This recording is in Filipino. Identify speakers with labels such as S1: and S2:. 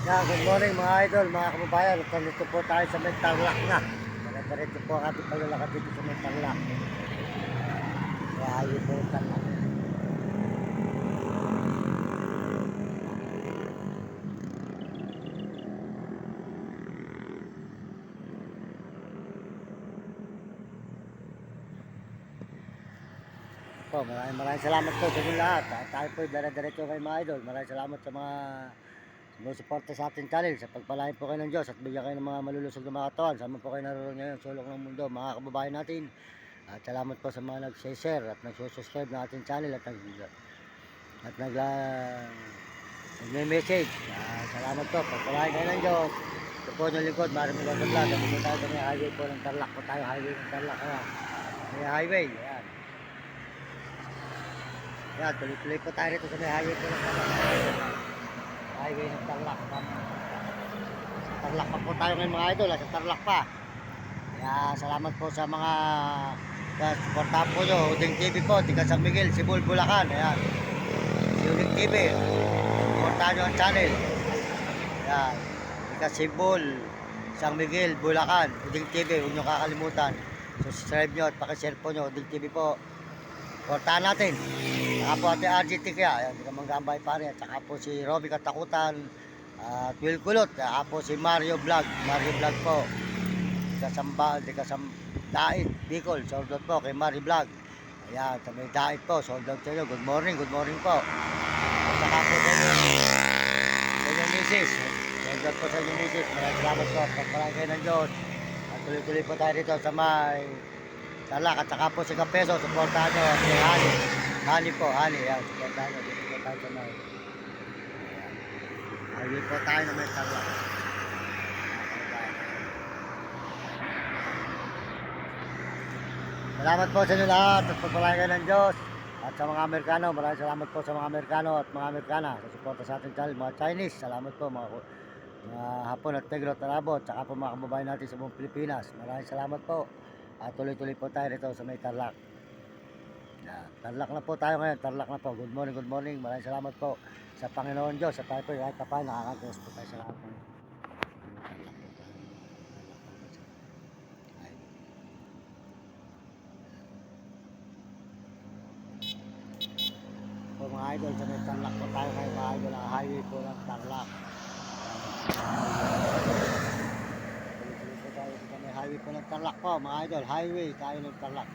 S1: Good morning mga idol, mga kababayan. Nandito po tayo sa may Tarlac na. Diretso po ang ating paglalakad dito sa may Tarlac. Kaya ayun po yung Tarlac. Maraming salamat po sa inyo lahat. Tayo po diretso kay mga idol. Maraming salamat sa mga sumusuporta sa ating channel. Sa pagpalain po kayo ng Diyos at bigyan kayo ng mga malulusog na mga katawan. Sama po kayo naroon ngayon, sulok ng mundo, mga kababayan natin. At salamat po sa mga nag-share at nag-subscribe na ating channel at nag-message. Salamat po. Pagpalain kayo ng Diyos. Ito po yung lingkod, maraming vlog. Dito po tayo sa may highway po ng Tarlac. Po tayo, highway ng Tarlac. May highway. Ayan. Ayan, tuloy-tuloy po tayo rito sa may highway po ng Tarlac. Highway ng Tarlac. Tarlac pa po tayo ngayon mga idol. Sa Tarlac pa. Kaya salamat po sa mga supportahan po nyo. Uding TV po, Tiga San Miguel, Sibol, Bulacan. Ayan. Si Uding TV. Supportahan nyo ang channel. Ayan. Tiga Sibol, San Miguel, Bulacan. Uding TV, huwag nyo kakalimutan. Subscribe nyo at pakishare po nyo. Uding TV po. Supportahan natin. Saka po ate RGT kaya. Ayan, hindi ka manggambay pare. At saka po si Robby Katakutan. Will Kulot. Saka po si Mario Vlog. Mario Vlog po. Di ka Dait, Bicol. Sold out po kay Mario Vlog. Ayan, sa may Dait po. Sold out sa inyo. Good morning po. At saka po sa inyo misis. Sold out po sa inyo misis. Maraming salamat po. Pagpalang kayo ng Diyos. At tuloy-tuloy po tayo dito sa may Tarlac. At saka po si Kapeso. Supportahan nyo. Si Hani. Hani po. Hani. Ayan, supportahan nyo. Dito po tayo sa may highway po tayo na may Tarlac. Salamat po sa inyo lahat at pagpalain kayo ng Diyos. At sa mga Amerikano, maraming salamat po sa mga Amerikano at mga Amerikana sa suporta sa ating channel. Mga Chinese, salamat po mga Hapon at Negro at Arabo. At saka po mga kababayan natin sa buong Pilipinas. Maraming salamat po. At tuloy-tuloy po tayo rito sa may Tarlac. Tarlac na po tayo ngayon. Tarlac na po. Good morning. Maraming salamat po sa Panginoon Diyos. At tayo po kahit pa nakakagos po tayo sa lahat. Po mga idol, sa may Tarlac po tayo ngayon mga idol. Ang highway po ng Tarlac. Tuloy-tuloy po tayo sa may highway po ng Tarlac po mga idol. Highway tayo ng Tarlac.